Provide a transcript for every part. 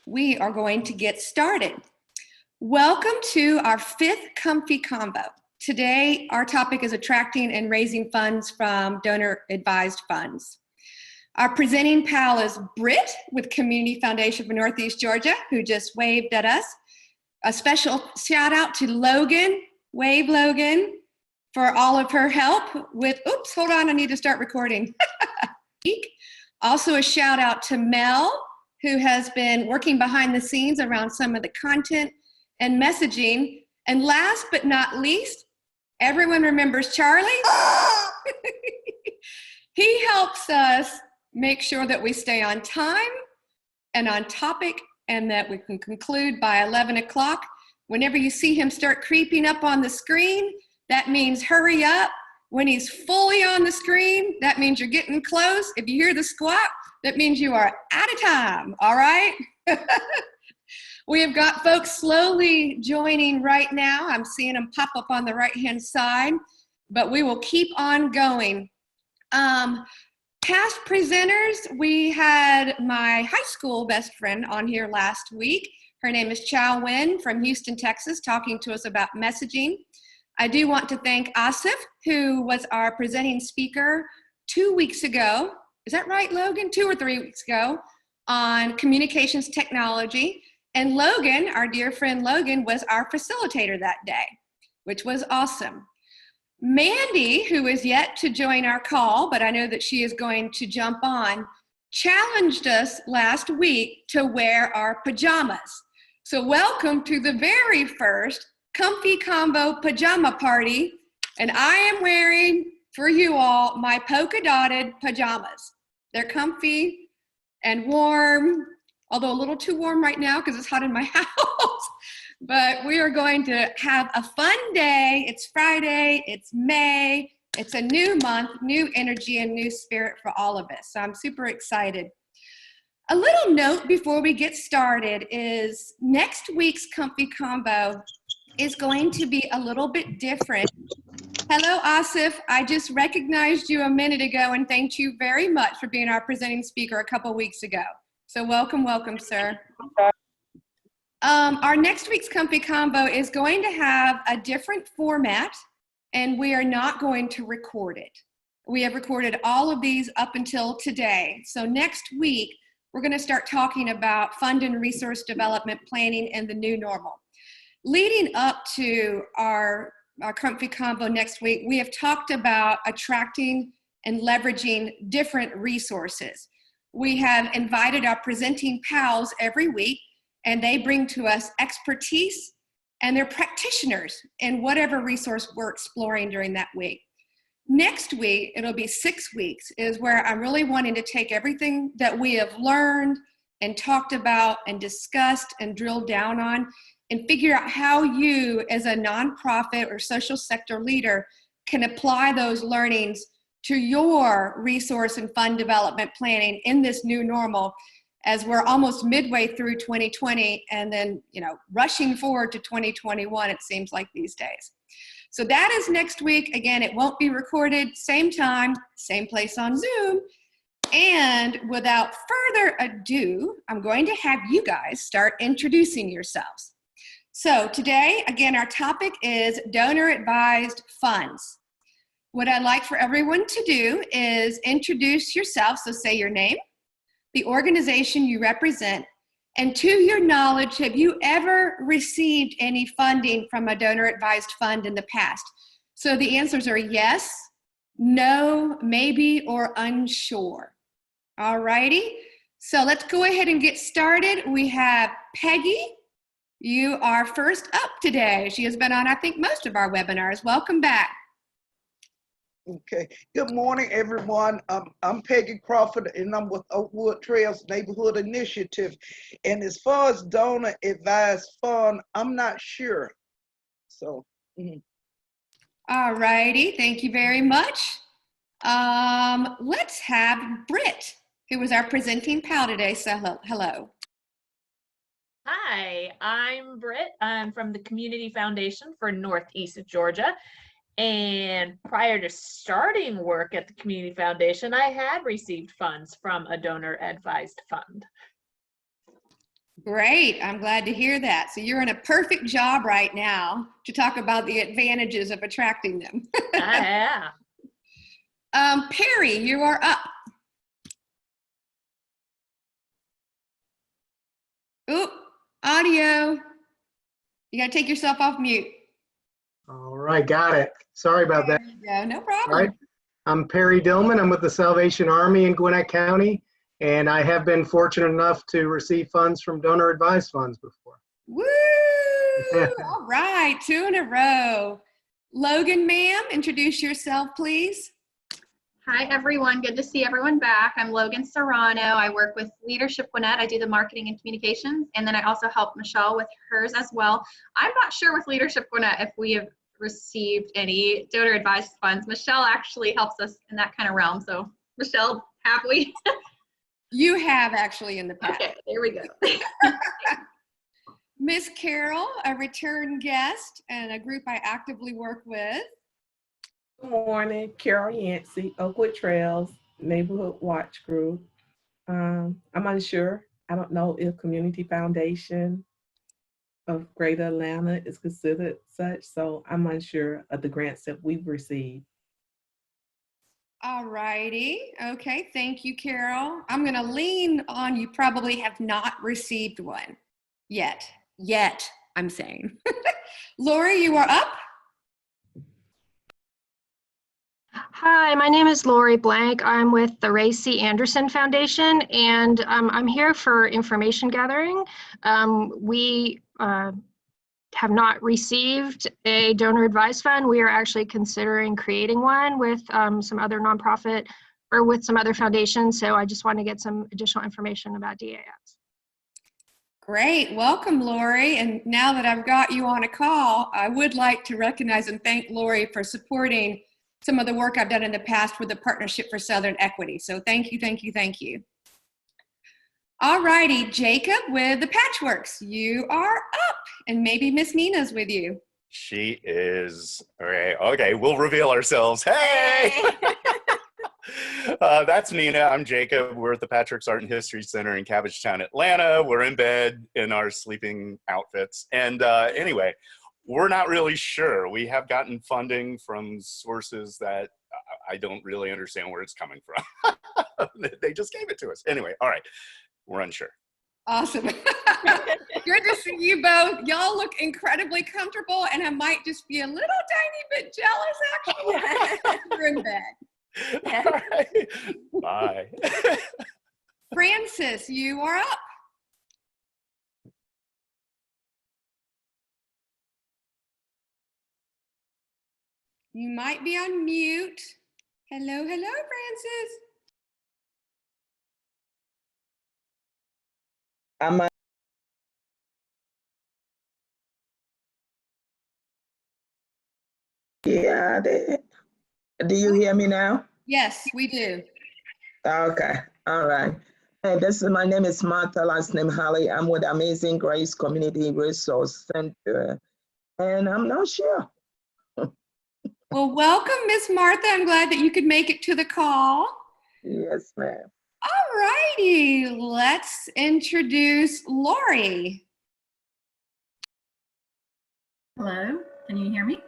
We are going to get started. Welcome to our 5th Comfy Convo. Today, our topic is attracting and raising funds from donor-advised funds. Our presenting pal is Britt with Community Foundation for Northeast Georgia, who just waved at us. A special shout out to Logan, wave Logan, for all of her help with, oops, hold on, I need to start recording. Also a shout out to Mel, who has been working behind the scenes around some of the content and messaging. And last but not least, everyone remembers Charlie. He helps us make sure that we stay on time and on topic and that we can conclude by 11 o'clock. Whenever you see him start creeping up on the screen, that means hurry up. When he's fully on the screen, that means you're getting close. If you hear the squawk, that means you are out of time, all right? We have got folks slowly joining right now. I'm seeing them pop up on the right-hand side, but we will keep on going. Past presenters, we had my high school best friend on here last week. Her name is Chow Nguyen from Houston, Texas, talking to us about messaging. I do want to thank Asif, who was our presenting speaker 2 weeks ago. Is that right, Logan? 2 or 3 weeks ago on communications technology. And Logan, our dear friend Logan, was our facilitator that day, which was awesome. Mandy, who is yet to join our call, but I know that she is going to jump on, challenged us last week to wear our pajamas. So welcome to the very first Comfy Combo Pajama Party. And I am wearing, for you all, my polka dotted pajamas. They're comfy and warm, although a little too warm right now because it's hot in my house. But we are going to have a fun day. It's Friday, it's May, it's a new month, new energy and new spirit for all of us. So I'm super excited. A little note before we get started is next week's Comfy Combo is going to be a little bit different. Hello, Asif. I just recognized you a minute ago and thanked you very much for being our presenting speaker a couple weeks ago. So welcome, welcome, sir. Our next week's Comfy Combo is going to have a different format, and we are not going to record it. We have recorded all of these up until today. So next week, we're going to start talking about fund and resource development planning and the new normal. Leading up to our Comfy Combo next week, we have talked about attracting and leveraging different resources. We have invited our presenting pals every week, and they bring to us expertise, and they're practitioners in whatever resource we're exploring during that week. Next week, it'll be 6 weeks, is where I'm really wanting to take everything that we have learned and talked about and discussed and drilled down on and figure out how you as a nonprofit or social sector leader can apply those learnings to your resource and fund development planning in this new normal, as we're almost midway through 2020 and then, rushing forward to 2021, it seems like these days. So that is next week. Again, it won't be recorded, same time, same place on Zoom. And without further ado, I'm going to have you guys start introducing yourselves. So today, again, our topic is donor-advised funds. What I'd like for everyone to do is introduce yourself, so say your name, the organization you represent, and to your knowledge, have you ever received any funding from a donor-advised fund in the past? So the answers are yes, no, maybe, or unsure. All righty, so let's go ahead and get started. We have Peggy. You are first up today. She has been on, I think, most of our webinars. Welcome back. Okay. Good morning, everyone. I'm Peggy Crawford, and I'm with Oakwood Trails Neighborhood Initiative. And as far as donor advised fund, I'm not sure. So. All righty. Thank you very much. Let's have Britt, who was our presenting pal today. So hello. Hi, I'm Britt. I'm from the Community Foundation for Northeast Georgia. And prior to starting work at the Community Foundation, I had received funds from a donor advised fund. Great. I'm glad to hear that. So you're in a perfect job right now to talk about the advantages of attracting them. Yeah. Perry, you are up. Oop, audio. You got to take yourself off mute. All right, got it. Sorry about that. There you go. No All problem. right. I'm Perry Dillman. I'm with the Salvation Army in Gwinnett County, and I have been fortunate enough to receive funds from donor advised funds before. Woo! All right, 2 in a row. Logan, ma'am, introduce yourself, please. Hi, everyone. Good to see everyone back. I'm Logan Serrano. I work with Leadership Gwinnett. I do the marketing and communications, and then I also help Michelle with hers as well. I'm not sure with Leadership Gwinnett if we have received any donor advised funds. Michelle actually helps us in that kind of realm. So, Michelle, have we? You have actually in the past. Okay, there we go. Miss Carol, a return guest and a group I actively work with. Good morning, Carol Yancey, Oakwood Trails Neighborhood Watch Group. I'm unsure. I don't know if Community Foundation of Greater Atlanta is considered such, so I'm unsure of the grants that we've received. All righty. Okay, thank you, Carol. I'm going to lean on you probably have not received one yet. Yet, I'm saying. Lori, you are up. Hi, my name is Lori Blank. I'm with the Ray C. Anderson Foundation, and I'm here for information gathering. We have not received a donor advised fund. We are actually considering creating one with some other nonprofit or with some other foundations, so I just want to get some additional information about DAFs. Great. Welcome, Lori. And now that I've got you on a call, I would like to recognize and thank Lori for supporting some of the work I've done in the past with the Partnership for Southern Equity. So thank you, thank you, thank you. All righty, Jacob with the Patchworks, you are up, and maybe Miss Nina's with you. She is. Okay, we'll reveal ourselves. Hey! That's Nina. I'm Jacob. We're at the Patrick's Art and History Center in Cabbagetown, Atlanta. We're in bed in our sleeping outfits. And anyway, we're not really sure. We have gotten funding from sources that I don't really understand where it's coming from. They just gave it to us. Anyway, all right. We're unsure. Awesome. Good to see you both. Y'all look incredibly comfortable, and I might just be a little tiny bit jealous, actually. You're in bed. All right. Bye. Francis, you are up. You might be on mute. Hello, hello, Francis. Yeah, do you hear me now? Yes, we do. Okay, all right. Hey, my name is Martha, last name Holly. I'm with Amazing Grace Community Resource Center, and I'm not sure. Well, welcome, Miss Martha. I'm glad that you could make it to the call. Yes, ma'am. All righty, let's introduce Lori. Hello, can you hear me?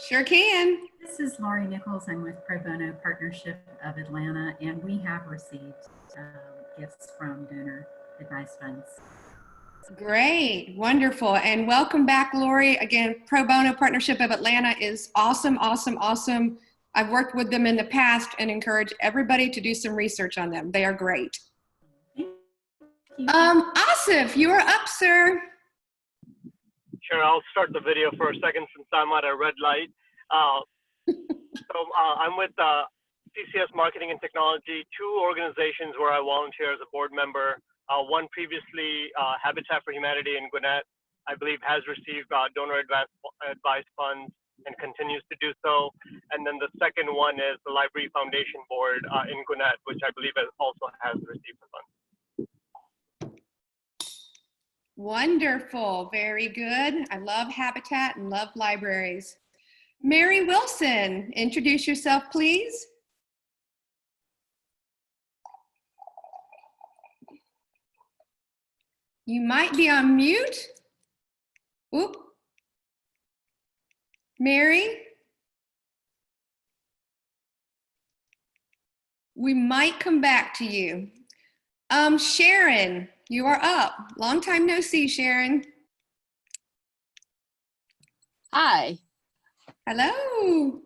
Sure can. This is Lori Nichols. I'm with Pro Bono Partnership of Atlanta, and we have received gifts from donor advised funds. Great, wonderful, and welcome back, Lori. Again, Pro Bono Partnership of Atlanta is awesome, awesome, awesome. I've worked with them in the past and encourage everybody to do some research on them. They are great. Asif, you are up, sir. Sure, I'll start the video for a second since I'm at a red light. I'm with CCS Marketing and Technology, 2 organizations where I volunteer as a board member. One previously, Habitat for Humanity in Gwinnett, I believe has received donor advised funds and continues to do so. And then the second one is the Library Foundation Board in Gwinnett, which I believe also has received the funds. Wonderful, very good. I love Habitat and love libraries. Mary Wilson, introduce yourself, please. You might be on mute. Oop. Mary? We might come back to you. Sharon, you are up. Long time no see, Sharon. Hi, Hello.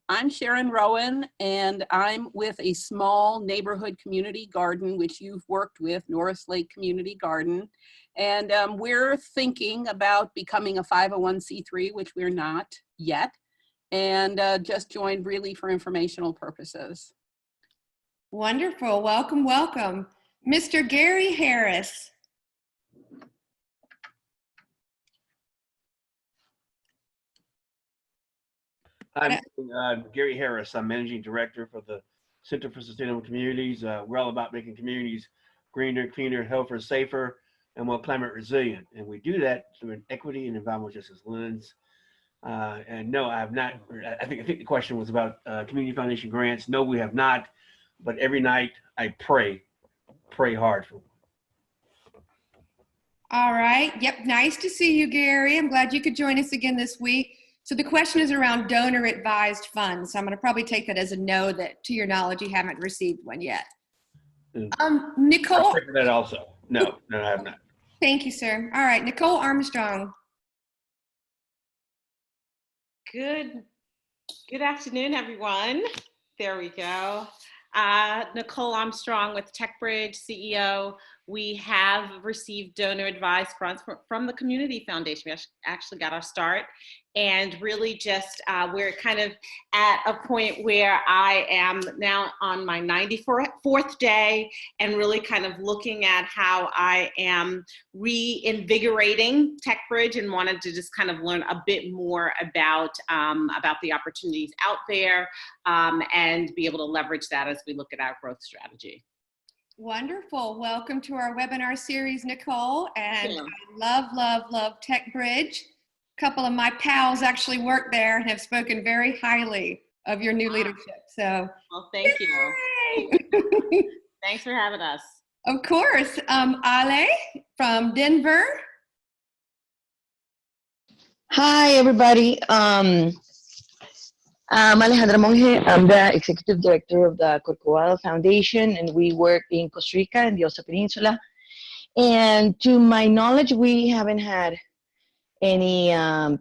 I'm Sharon Rowan, and I'm with a small neighborhood community garden, which you've worked with, Norris Lake Community Garden. And we're thinking about becoming a 501c3, which we're not yet, and just joined really for informational purposes. Wonderful. Welcome, welcome. Mr. Gary Harris. I'm Gary Harris. I'm Managing Director for the Center for Sustainable Communities. We're all about making communities greener, cleaner, healthier, safer, and more climate resilient. And we do that through an equity and environmental justice lens. And no, I have not. I think the question was about community foundation grants. No, we have not. But every night I pray hard for them. All right. Yep. Nice to see you, Gary. I'm glad you could join us again this week. So the question is around donor advised funds. So I'm going to probably take that as a no, that to your knowledge, you haven't received one yet. Nicole. I'll check that also. No, I have not. Thank you, sir. All right. Nicole Armstrong. Good afternoon, everyone. There we go. Nicole Armstrong with TechBridge, CEO. We have received donor advised funds from the Community Foundation. We actually got our start, and really just we're kind of at a point where I am now on my 94th day, and really kind of looking at how I am reinvigorating TechBridge, and wanted to just kind of learn a bit more about the opportunities out there, and be able to leverage that as we look at our growth strategy. Wonderful. Welcome to our webinar series, Nicole. And I love TechBridge. A couple of my pals actually work there and have spoken very highly of your new leadership. So, well, thank you. Thanks for having us. Of course. Ale from Denver. Hi, everybody. I'm Alejandra Monge. I'm the Executive Director of the Corcovado Foundation, and we work in Costa Rica and the Osa Peninsula. And to my knowledge, we haven't had any of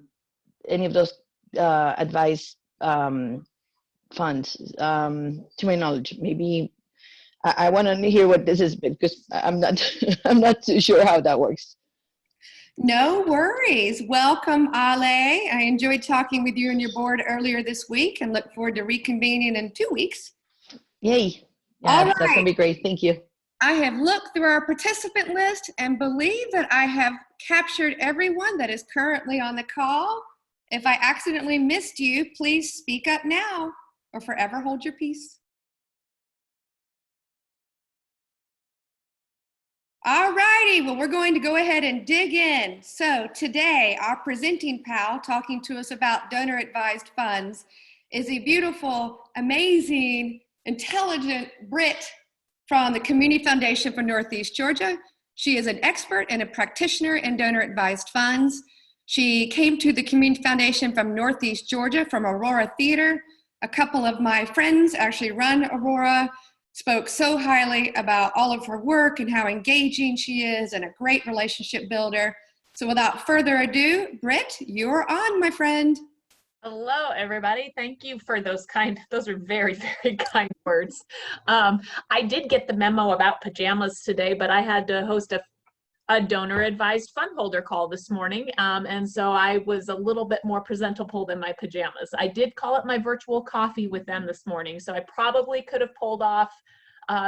those advice funds. To my knowledge, maybe I want to hear what this is, because I'm not too sure how that works. No worries. Welcome, Ale. I enjoyed talking with you and your board earlier this week, and look forward to reconvening in 2 weeks. Yay. Yeah, All that's right. going to be great. Thank you. I have looked through our participant list and believe that I have captured everyone that is currently on the call. If I accidentally missed you, please speak up now or forever hold your peace. All righty, well, we're going to go ahead and dig in. So today, our presenting pal talking to us about donor advised funds is a beautiful, amazing, intelligent Britt from the Community Foundation for Northeast Georgia. She is an expert and a practitioner in donor advised funds. She came to the Community Foundation from Northeast Georgia, from Aurora Theater. A couple of my friends actually run Aurora, spoke so highly about all of her work and how engaging she is and a great relationship builder. So without further ado, Britt, you're on, my friend. Hello, everybody. Thank you for those are very, very kind words. I did get the memo about pajamas today, but I had to host a donor advised fundholder call this morning. And so I was a little bit more presentable than my pajamas. I did call it my virtual coffee with them this morning. So I probably could have pulled off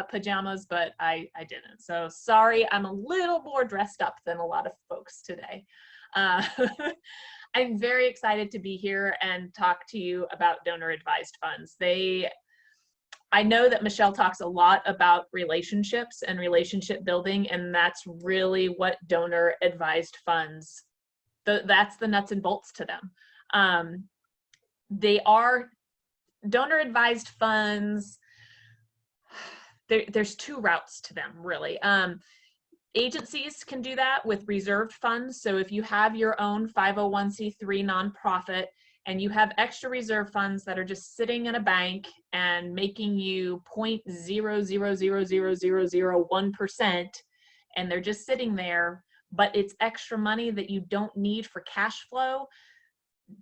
pajamas, but I didn't. So sorry, I'm a little more dressed up than a lot of folks today. I'm very excited to be here and talk to you about donor advised funds. I know that Michelle talks a lot about relationships and relationship building, and that's really what donor advised funds, that's the nuts and bolts to them. They are donor advised funds. There's two routes to them, really. Agencies can do that with reserved funds. So if you have your own 501c3 nonprofit and you have extra reserve funds that are just sitting in a bank and making you 0.0000001%, and they're just sitting there, but it's extra money that you don't need for cash flow,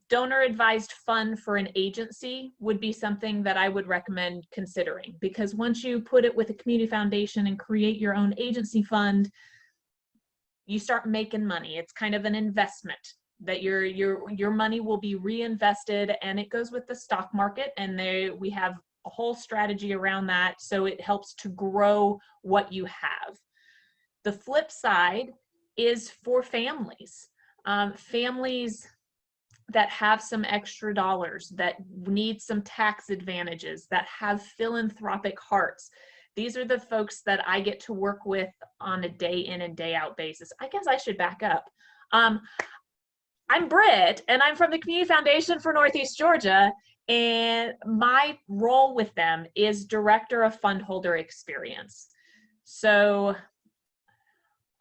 donor advised fund for an agency would be something that I would recommend considering, because once you put it with a community foundation and create your own agency fund, you start making money. It's kind of an investment that your money will be reinvested, and it goes with the stock market, and we have a whole strategy around that, so it helps to grow what you have. The flip side is for families. Families that have some extra dollars, that need some tax advantages, that have philanthropic hearts. These are the folks that I get to work with on a day in and day out basis. I guess I should back up. I'm Britt, and I'm from the Community Foundation for Northeast Georgia, and my role with them is Director of Fundholder Experience. So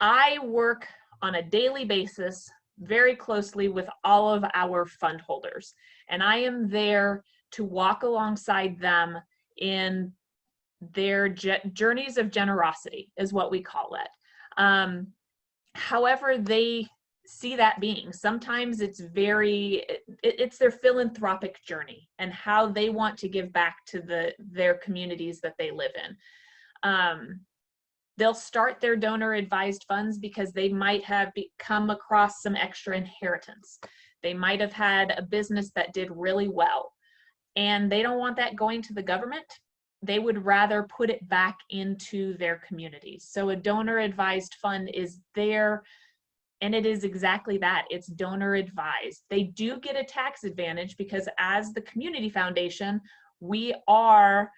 I work on a daily basis very closely with all of our fund holders, and I am there to walk alongside them in their journeys of generosity, is what we call it. However they see that being, sometimes it's it's their philanthropic journey and how they want to give back to their communities that they live in. They'll start their donor advised funds because they might have come across some extra inheritance. They might have had a business that did really well, and they don't want that going to the government. They would rather put it back into their communities. So a donor advised fund is there, and it is exactly that. It's donor advised. They do get a tax advantage because as the community foundation, we are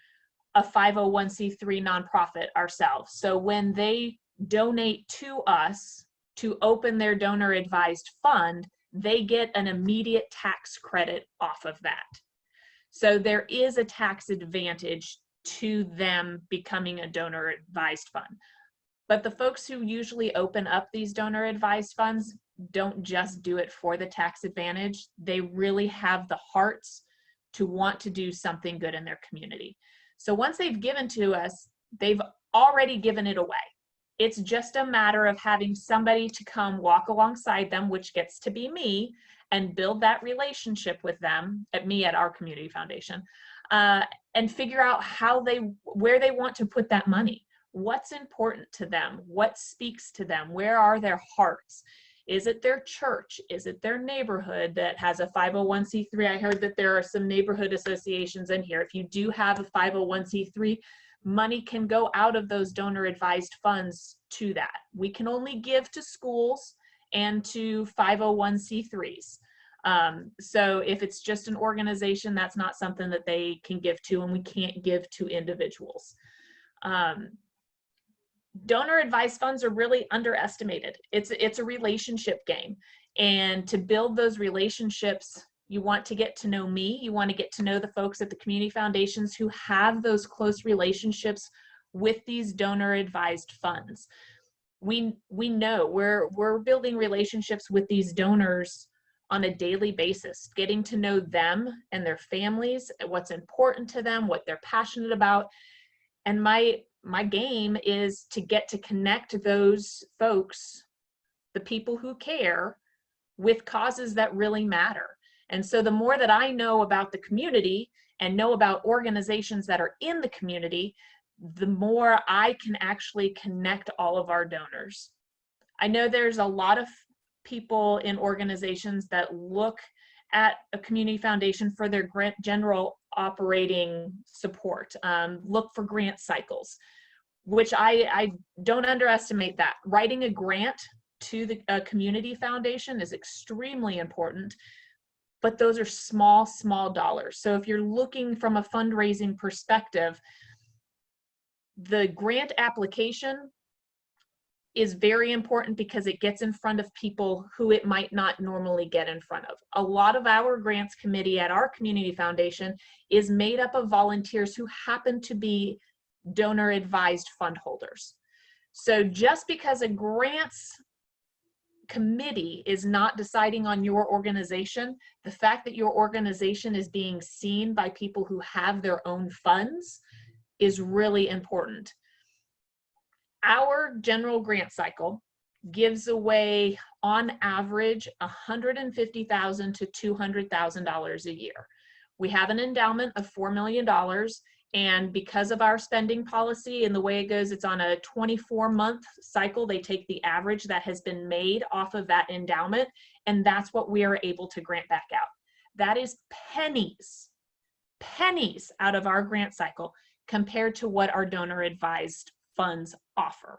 a 501c3 nonprofit ourselves. So when they donate to us to open their donor advised fund, they get an immediate tax credit off of that. So there is a tax advantage to them becoming a donor advised fund. But the folks who usually open up these donor advised funds don't just do it for the tax advantage. They really have the hearts to want to do something good in their community. So once they've given to us, they've already given it away. It's just a matter of having somebody to come walk alongside them, which gets to be me, and build that relationship with them, at our community foundation, and figure out where they want to put that money. What's important to them? What speaks to them? Where are their hearts? Is it their church? Is it their neighborhood that has a 501c3? I heard that there are some neighborhood associations in here. If you do have a 501c3, money can go out of those donor advised funds to that. We can only give to schools and to 501c3s. So if it's just an organization, that's not something that they can give to, and we can't give to individuals. Donor advised funds are really underestimated. It's a relationship game, and to build those relationships, you want to get to know me, you want to get to know the folks at the community foundations who have those close relationships with these donor advised funds. We know we're building relationships with these donors on a daily basis, getting to know them and their families, what's important to them, what they're passionate about. And my game is to get to connect those folks, the people who care, with causes that really matter. And so the more that I know about the community and know about organizations that are in the community, the more I can actually connect all of our donors. I know there's a lot of people in organizations that look at a community foundation for their general operating support, look for grant cycles, which I don't underestimate that. Writing a grant to a community foundation is extremely important, but those are small dollars. So if you're looking from a fundraising perspective, the grant application is very important because it gets in front of people who it might not normally get in front of. A lot of our grants committee at our community foundation is made up of volunteers who happen to be donor advised fund holders. So just because a grants committee is not deciding on your organization, the fact that your organization is being seen by people who have their own funds is really important. Our general grant cycle gives away on average $150,000 to $200,000 a year. We have an endowment of $4 million, and because of our spending policy and the way it goes, it's on a 24-month cycle. They take the average that has been made off of that endowment, and that's what we are able to grant back out. That is pennies out of our grant cycle compared to what our donor advised funds offer.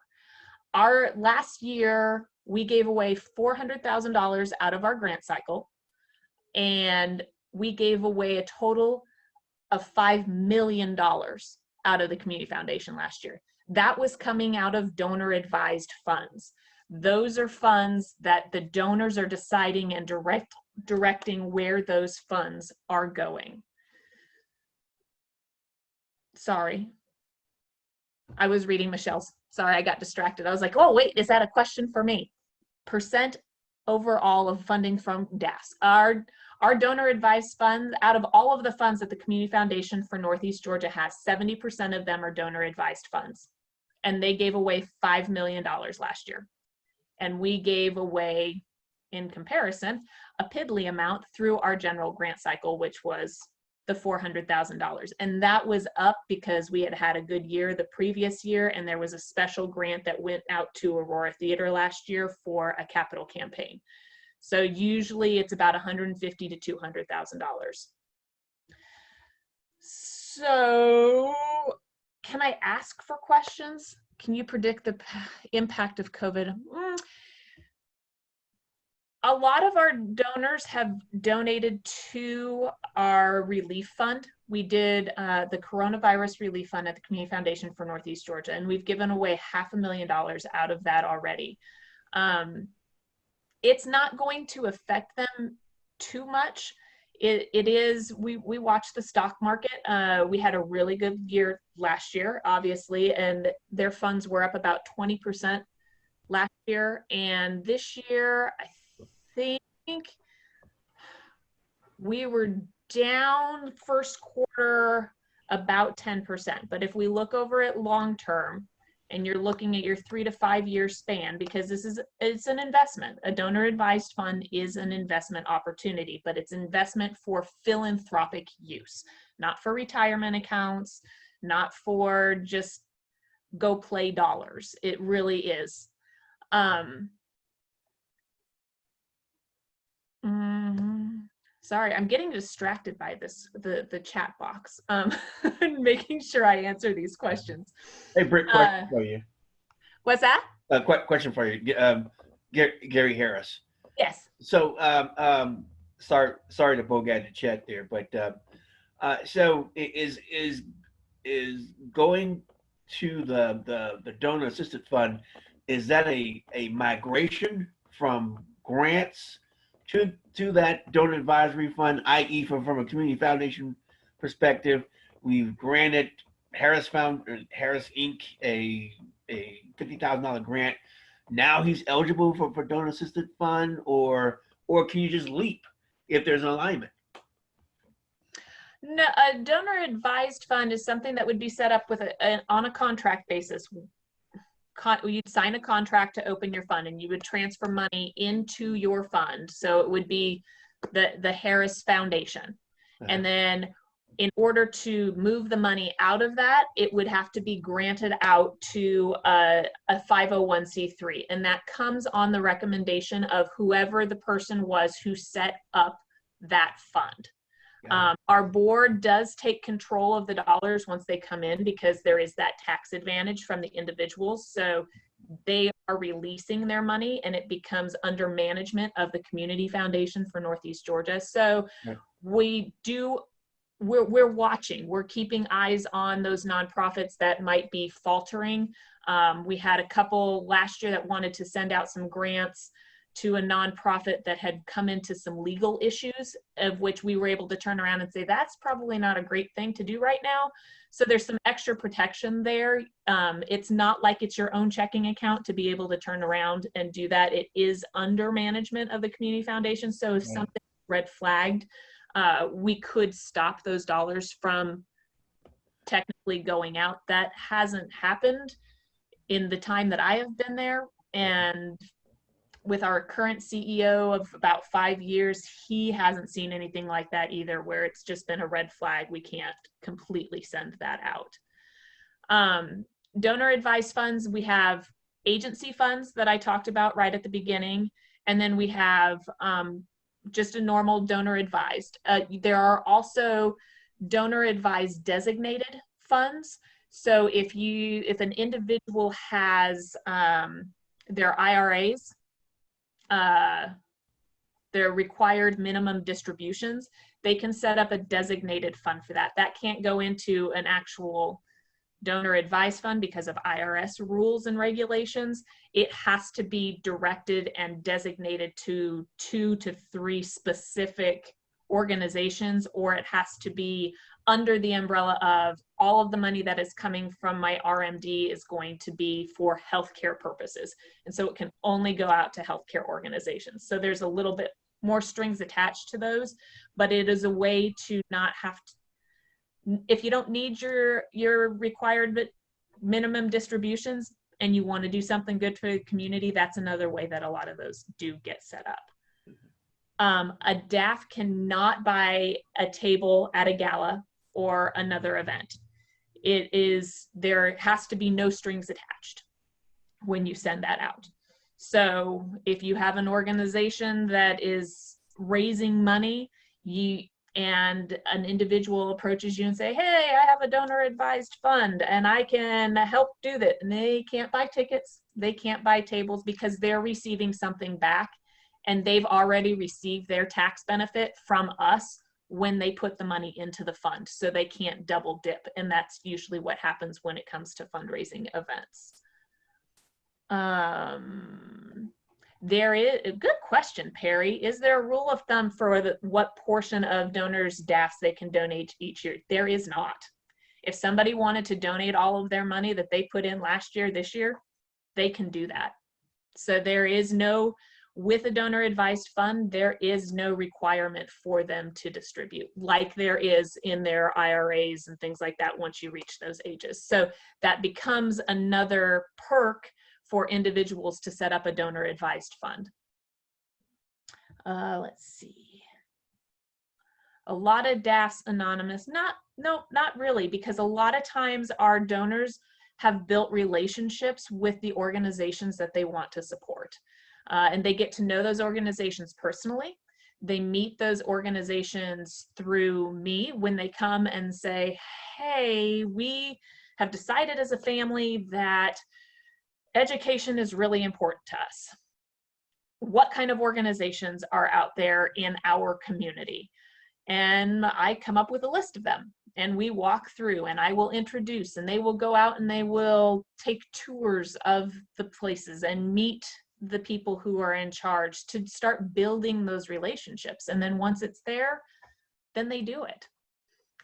Our last year, we gave away $400,000 out of our grant cycle, and we gave away a total of $5 million out of the Community Foundation last year. That was coming out of donor advised funds. Those are funds that the donors are deciding and directing where those funds are going. Sorry. I was reading Michelle's. Sorry, I got distracted. I was like, oh, wait, is that a question for me? Percent overall of funding from DAFs. Our donor advised funds, out of all of the funds that the Community Foundation for Northeast Georgia has, 70% of them are donor advised funds. And they gave away $5 million last year. And we gave away, in comparison, a piddly amount through our general grant cycle, which was the $400,000. And that was up because we had had a good year the previous year, and there was a special grant that went out to Aurora Theater last year for a capital campaign. So usually it's about $150,000 to $200,000. So can I ask for questions? Can you predict the impact of COVID? A lot of our donors have donated to our relief fund. We did the coronavirus relief fund at the Community Foundation for Northeast Georgia, and we've given away $500,000 out of that already. It's not going to affect them too much. It is, we watched the stock market. We had a really good year last year, obviously, and their funds were up about 20% last year. And this year, I think we were down first quarter about 10%. But if we look over it long term, and you're looking at your 3 to 5 year span, because it's an investment. A donor advised fund is an investment opportunity, but it's investment for philanthropic use, not for retirement accounts, not for just go play dollars. It really is. Sorry, I'm getting distracted by the chat box, making sure I answer these questions. Hey, Britt, question for you. What's that? Question for you, Gary Harris. Yes. So, sorry to bog out the chat there, but so is going to the donor assisted fund, is that a migration from grants to that donor advisory fund, i.e. from a community foundation perspective? We've granted Harris Inc. a $50,000 grant. Now he's eligible for donor assisted fund, or can you just leap if there's an alignment? No, a donor advised fund is something that would be set up with on a contract basis. You'd sign a contract to open your fund, and you would transfer money into your fund. So it would be the Harris Foundation. And then in order to move the money out of that, it would have to be granted out to a 501c3. And that comes on the recommendation of whoever the person was who set up that fund. Our board does take control of the dollars once they come in, because there is that tax advantage from the individuals. So they are releasing their money, and it becomes under management of the Community Foundation for Northeast Georgia. So we're watching, we're keeping eyes on those nonprofits that might be faltering. We had a couple last year that wanted to send out some grants to a nonprofit that had come into some legal issues, of which we were able to turn around and say, that's probably not a great thing to do right now. So there's some extra protection there. It's not like it's your own checking account to be able to turn around and do that. It is under management of the community foundation. So if something red flagged, we could stop those dollars from technically going out. That hasn't happened in the time that I have been there. And with our current CEO of about 5 years, he hasn't seen anything like that either, where it's just been a red flag. We can't completely send that out. Donor advised funds, we have agency funds that I talked about right at the beginning. And then we have just a normal donor advised. There are also donor advised designated funds. So if an individual has their IRAs, their required minimum distributions, they can set up a designated fund for that. That can't go into an actual donor advised fund because of IRS rules and regulations. It has to be directed and designated to 2 to 3 specific organizations, or it has to be under the umbrella of all of the money that is coming from my RMD is going to be for healthcare purposes. And so it can only go out to healthcare organizations. So there's a little bit more strings attached to those, but it is a way to not have to, if you don't need your required minimum distributions and you want to do something good for the community, that's another way that a lot of those do get set up. A DAF cannot buy a table at a gala or another event. There has to be no strings attached when you send that out. So if you have an organization that is raising money, and an individual approaches you and say, hey, I have a donor advised fund and I can help do that. And they can't buy tickets, they can't buy tables because they're receiving something back, and they've already received their tax benefit from us when they put the money into the fund. So they can't double dip. And that's usually what happens when it comes to fundraising events. There is a good question, Perry. Is there a rule of thumb for what portion of donors' DAFs they can donate each year? There is not. If somebody wanted to donate all of their money that they put in last year, this year, they can do that. So there is no, with a donor advised fund, there is no requirement for them to distribute like there is in their IRAs and things like that once you reach those ages. So that becomes another perk for individuals to set up a donor advised fund. Let's see. A lot of DAFs anonymous, no, not really, because a lot of times our donors have built relationships with the organizations that they want to support. And they get to know those organizations personally. They meet those organizations through me when they come and say, hey, we have decided as a family that education is really important to us. What kind of organizations are out there in our community? And I come up with a list of them and we walk through, and I will introduce, and they will go out and they will take tours of the places and meet the people who are in charge to start building those relationships. And then once it's there, then they do it.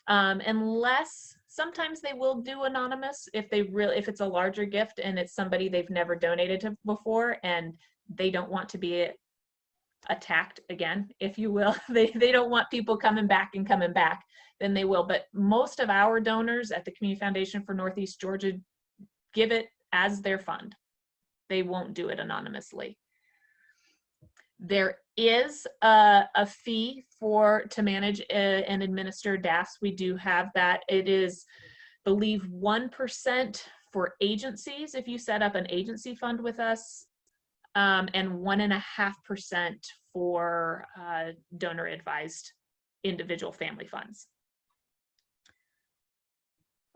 Unless sometimes they will do anonymous if it's a larger gift and it's somebody they've never donated to before and they don't want to be attacked again, if you will. They don't want people coming back, then they will. But most of our donors at the Community Foundation for Northeast Georgia give it as their fund. They won't do it anonymously. There is a fee to manage and administer DAFs. We do have that. It is, I believe, 1% for agencies if you set up an agency fund with us, and 1.5% for donor advised individual family funds.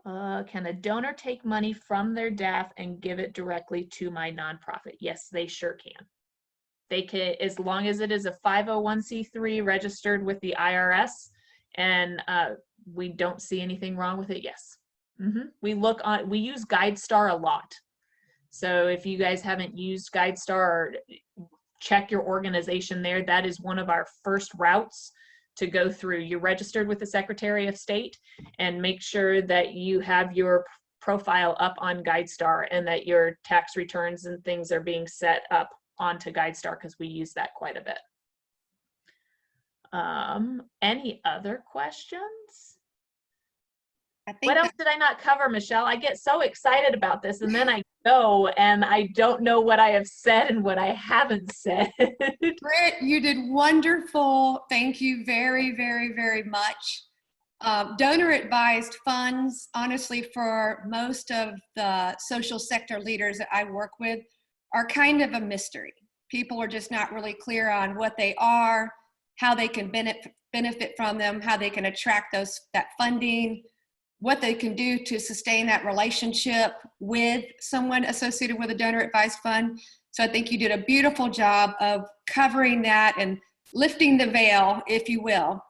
Can a donor take money from their DAF and give it directly to my nonprofit? Yes, they sure can. They can, as long as it is a 501c3 registered with the IRS, and we don't see anything wrong with it. Yes. We use GuideStar a lot. So if you guys haven't used GuideStar, check your organization there. That is one of our first routes to go through. You're registered with the Secretary of State, and make sure that you have your profile up on GuideStar and that your tax returns and things are being set up onto GuideStar, because we use that quite a bit. Any other questions? What else did I not cover, Michelle? I get so excited about this, and then I go and I don't know what I have said and what I haven't said. Britt, you did wonderful. Thank you very, very, very much. Donor advised funds, honestly, for most of the social sector leaders that I work with, are kind of a mystery. People are just not really clear on what they are, how they can benefit from them, how they can attract that funding, what they can do to sustain that relationship with someone associated with a donor advised fund. So I think you did a beautiful job of covering that and lifting the veil, if you will.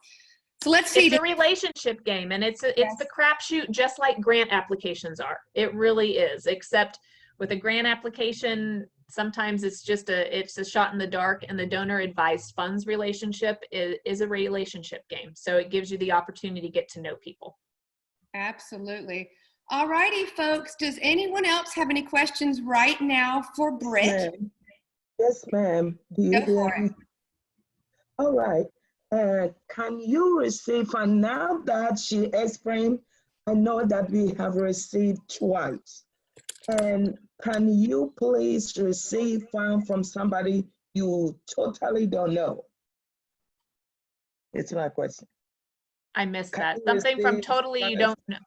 So let's see. It's a relationship game, and it's the crapshoot, just like grant applications are. It really is, except with a grant application, sometimes it's a shot in the dark, and the donor advised funds relationship is a relationship game. So it gives you the opportunity to get to know people. Absolutely. All righty, folks. Does anyone else have any questions right now for Britt? Yes, ma'am. Do you Go for it. All right. Can you receive, and now that she explained, I know that we have received twice. And can you please receive funds from somebody you totally don't know? It's my question. I missed that. Something from totally you don't know.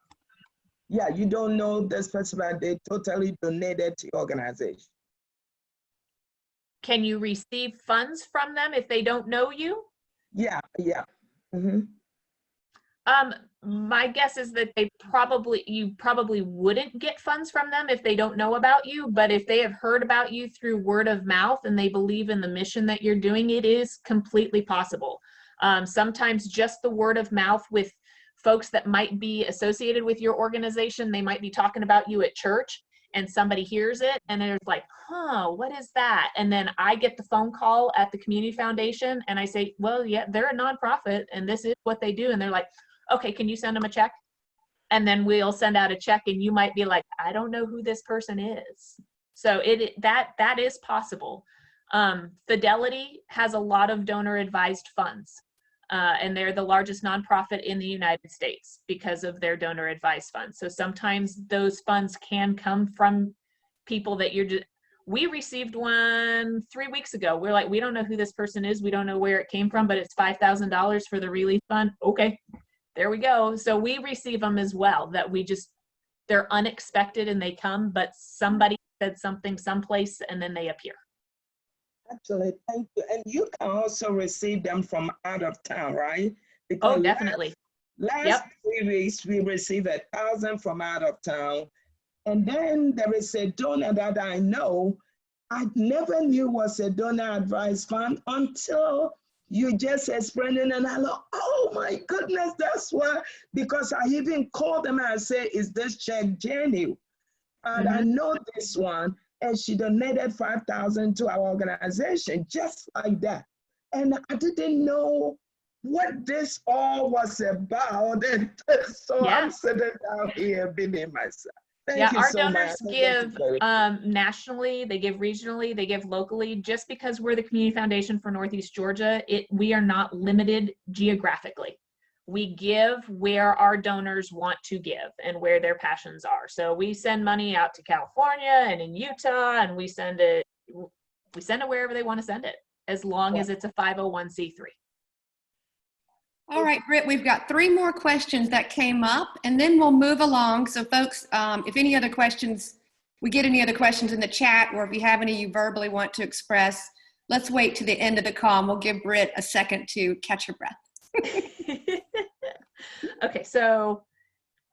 Yeah, you don't know this person, but they totally donated to your organization. Can you receive funds from them if they don't know you? Yeah, yeah. Mm-hmm. My guess is that you probably wouldn't get funds from them if they don't know about you, but if they have heard about you through word of mouth and they believe in the mission that you're doing, it is completely possible. Sometimes just the word of mouth with folks that might be associated with your organization, they might be talking about you at church and somebody hears it and they're like, huh, what is that? And then I get the phone call at the community foundation and I say, well, yeah, they're a nonprofit and this is what they do. And they're like, okay, can you send them a check? And then we'll send out a check and you might be like, I don't know who this person is. So that is possible. Fidelity has a lot of donor advised funds. And they're the largest nonprofit in the United States because of their donor advised funds. So sometimes those funds can come from people that we received one 3 weeks ago. We're like, we don't know who this person is. We don't know where it came from, but it's $5,000 for the relief fund. Okay, there we go. So we receive them as well, they're unexpected and they come, but somebody said something someplace and then they appear. Actually, thank you. And you can also receive them from out of town, right? Because definitely. Last 3 weeks, we received 1,000 from out of town. And then there is a donor that I know, I never knew was a donor advised fund until you just explained it. And I thought, oh my goodness, that's why, because I even called them and I said, is this check genuine? And I know this one. And she donated 5,000 to our organization, just like that. And I didn't know what this all was about. And so I'm sitting down here being myself. Thank you our so donors much. give nationally, they give regionally, they give locally. Just because we're the Community Foundation for Northeast Georgia, we are not limited geographically. We give where our donors want to give and where their passions are. So we send money out to California and in Utah, and we send it wherever they want to send it, as long as it's a 501c3. All right, Britt, we've got 3 more questions that came up, and then we'll move along. So folks, if any other questions, we get any other questions in the chat, or if you have any you verbally want to express, let's wait to the end of the call and we'll give Britt a second to catch her breath. Okay, so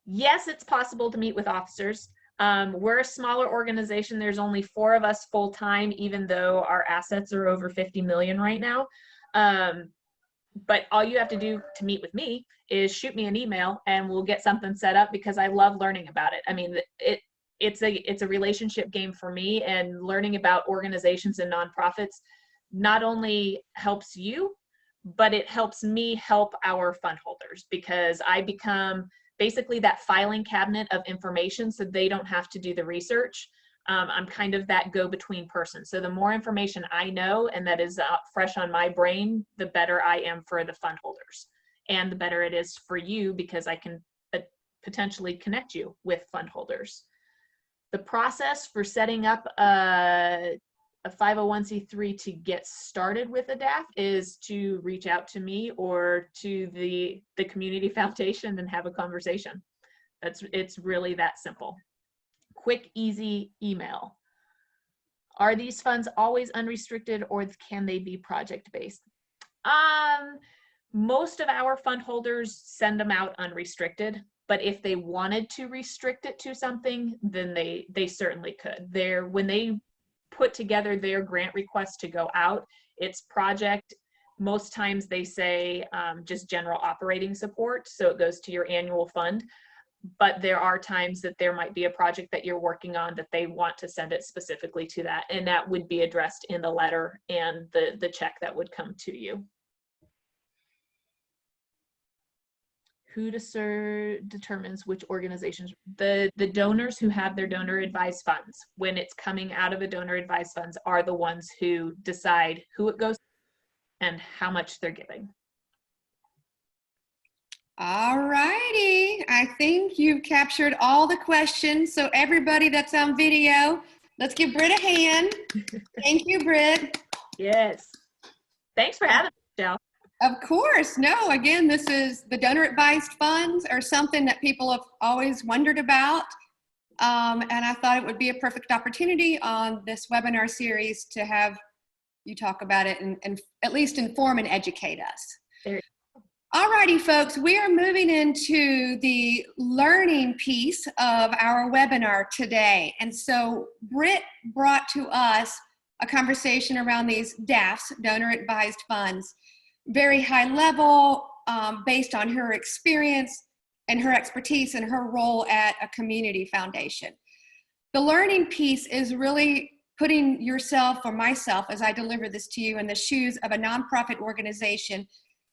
yes, it's possible to meet with officers. We're a smaller organization. There's only 4 of us full-time, even though our assets are over 50 million right now. But all you have to do to meet with me is shoot me an email and we'll get something set up, because I love learning about it. I mean, it's a relationship game for me, and learning about organizations and nonprofits. not only helps you, but it helps me help our fund holders, because I become basically that filing cabinet of information so they don't have to do the research. I'm kind of that go-between person. So the more information I know and that is fresh on my brain, the better I am for the fund holders. And the better it is for you, because I can potentially connect you with fund holders. The process for setting up a 501c3 to get started with a DAF is to reach out to me or to the community foundation and have a conversation. It's really that simple. Quick, easy email. Are these funds always unrestricted, or can they be project-based? Most of our fund holders send them out unrestricted, but if they wanted to restrict it to something, then they certainly could. When they put together their grant request to go out, it's project. Most times they say just general operating support, so it goes to your annual fund. But there are times that there might be a project that you're working on that they want to send it specifically to that, and that would be addressed in the letter and the check that would come to you. Who determines which organizations? The donors who have their donor advised funds, when it's coming out of a donor advised funds, are the ones who decide who it goes to and how much they're giving. All righty, I think you've captured all the questions. So everybody that's on video, let's give Britt a hand. Thank you, Britt. Yes. Thanks for having me, Michelle. Of course. No, again, this is the donor advised funds are something that people have always wondered about. And I thought it would be a perfect opportunity on this webinar series to have you talk about it and at least inform and educate us. All righty, folks, we are moving into the learning piece of our webinar today. And so Britt brought to us a conversation around these DAFs, donor advised funds, very high level, based on her experience and her expertise and her role at a community foundation. The learning piece is really putting yourself or myself, as I deliver this to you, in the shoes of a nonprofit organization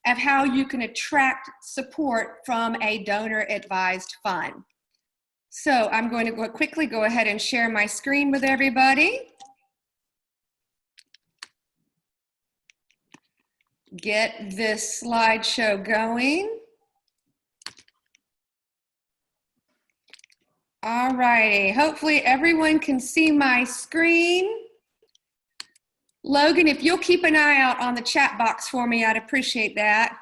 of how you can attract support from a donor advised fund. So I'm going to quickly go ahead and share my screen with everybody. Get this slideshow going. All righty, hopefully everyone can see my screen. Logan, if you'll keep an eye out on the chat box for me, I'd appreciate that.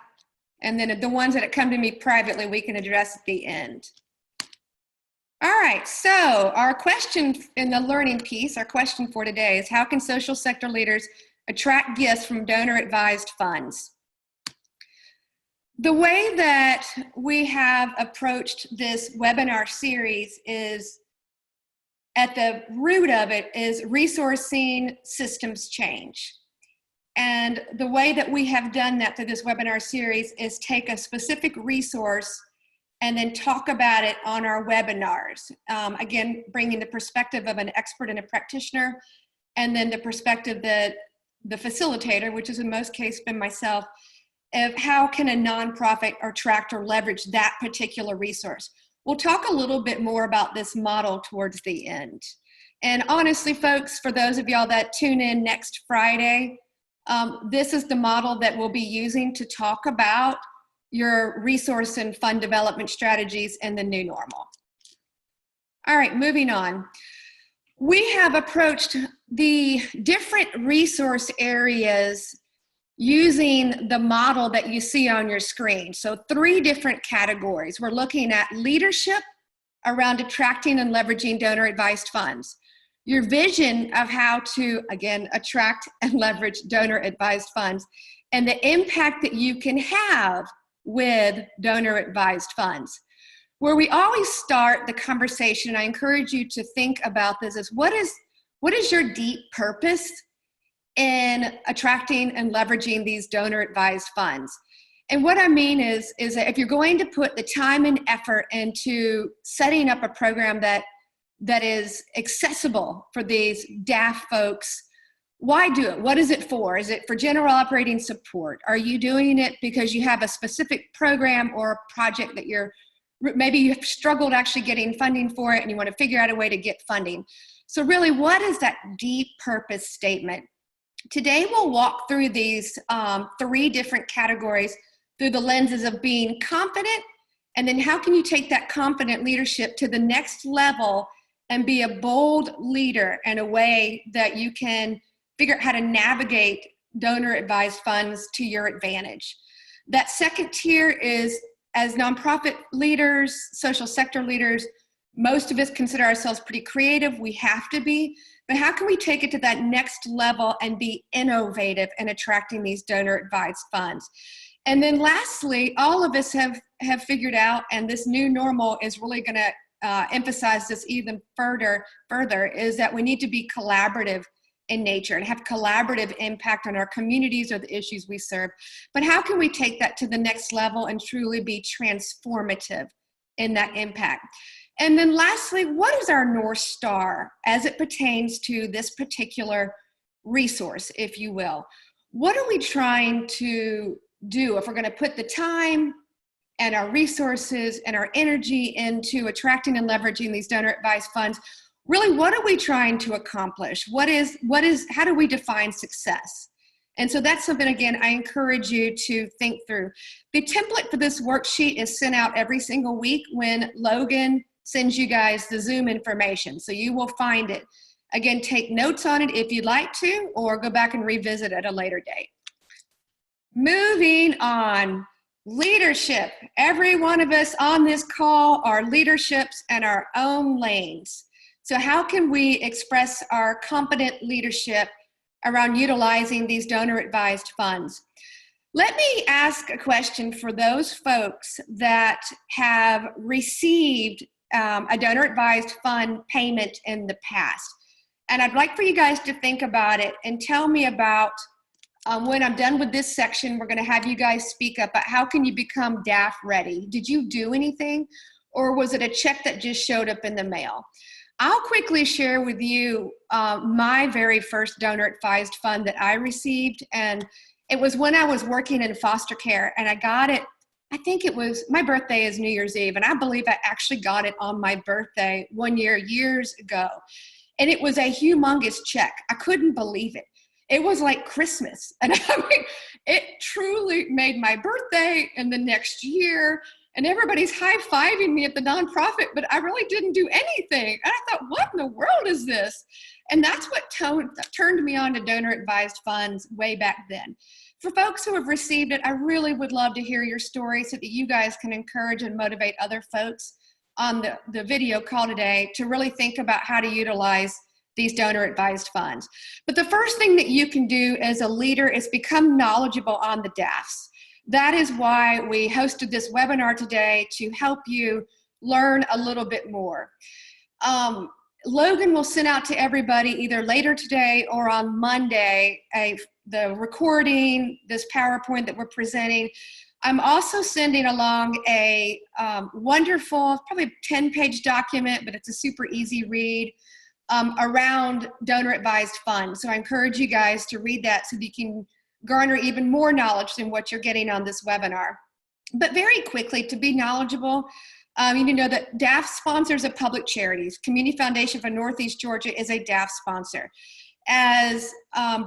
And then the ones that come to me privately, we can address at the end. All right, so our question in the learning piece, our question for today is, how can social sector leaders attract gifts from donor advised funds? The way that we have approached this webinar series is, at the root of it is resourcing systems change. And the way that we have done that through this webinar series is take a specific resource and then talk about it on our webinars. Again, bringing the perspective of an expert and a practitioner, and then the perspective that the facilitator, which is in most cases been myself, of how can a nonprofit attract or leverage that particular resource. We'll talk a little bit more about this model towards the end. And honestly, folks, for those of y'all that tune in next Friday, this is the model that we'll be using to talk about your resource and fund development strategies in the new normal. All right, moving on. We have approached the different resource areas using the model that you see on your screen. So 3 different categories. We're looking at leadership around attracting and leveraging donor advised funds. Your vision of how to, again, attract and leverage donor advised funds, and the impact that you can have with donor advised funds. Where we always start the conversation, I encourage you to think about this, is what is your deep purpose in attracting and leveraging these donor advised funds? And what I mean is that if you're going to put the time and effort into setting up a program that is accessible for these DAF folks, why do it? What is it for? Is it for general operating support? Are you doing it because you have a specific program or a project that maybe you've struggled actually getting funding for it and you want to figure out a way to get funding? So really, what is that deep purpose statement? Today, we'll walk through these 3 different categories through the lenses of being confident, and then how can you take that confident leadership to the next level and be a bold leader in a way that you can figure out how to navigate donor-advised funds to your advantage. That second tier is, as nonprofit leaders, social sector leaders, most of us consider ourselves pretty creative. We have to be. But how can we take it to that next level and be innovative in attracting these donor-advised funds? And then lastly, all of us have figured out, and this new normal is really going to emphasize this even further, is that we need to be collaborative in nature and have collaborative impact on our communities or the issues we serve. But how can we take that to the next level and truly be transformative in that impact? And then lastly, what is our North Star as it pertains to this particular resource, if you will? What are we trying to do if we're going to put the time and our resources and our energy into attracting and leveraging these donor-advised funds? Really, what are we trying to accomplish? How do we define success? And so that's something, again, I encourage you to think through. The template for this worksheet is sent out every single week when Logan sends you guys the Zoom information. So you will find it. Again, take notes on it if you'd like to, or go back and revisit at a later date. Moving on, leadership. Every one of us on this call are leaderships in our own lanes. So how can we express our competent leadership around utilizing these donor-advised funds? Let me ask a question for those folks that have received a donor-advised fund payment in the past. And I'd like for you guys to think about it and tell me about, when I'm done with this section, we're gonna have you guys speak up, but how can you become DAF ready? Did you do anything, or was it a check that just showed up in the mail? I'll quickly share with you my very first donor-advised fund that I received, and it was when I was working in foster care, and I got it, I think it was, my birthday is New Year's Eve, and I believe I actually got it on my birthday one year, years ago. And it was a humongous check. I couldn't believe it. It was like Christmas. And I mean, it truly made my birthday and the next year, and everybody's high-fiving me at the nonprofit, but I really didn't do anything. And I thought, what in the world is this? And that's what turned me on to donor-advised funds way back then. For folks who have received it, I really would love to hear your story so that you guys can encourage and motivate other folks on the video call today to really think about how to utilize these donor-advised funds. But the first thing that you can do as a leader is become knowledgeable on the DAFs. That is why we hosted this webinar today, to help you learn a little bit more. Logan will send out to everybody either later today or on Monday the recording, this PowerPoint that we're presenting. I'm also sending along a wonderful, probably 10-page document, but it's a super easy read around donor-advised funds. So I encourage you guys to read that so that you can garner even more knowledge than what you're getting on this webinar. But very quickly, to be knowledgeable, you need to know that DAF sponsors of public charities. Community Foundation for Northeast Georgia is a DAF sponsor. As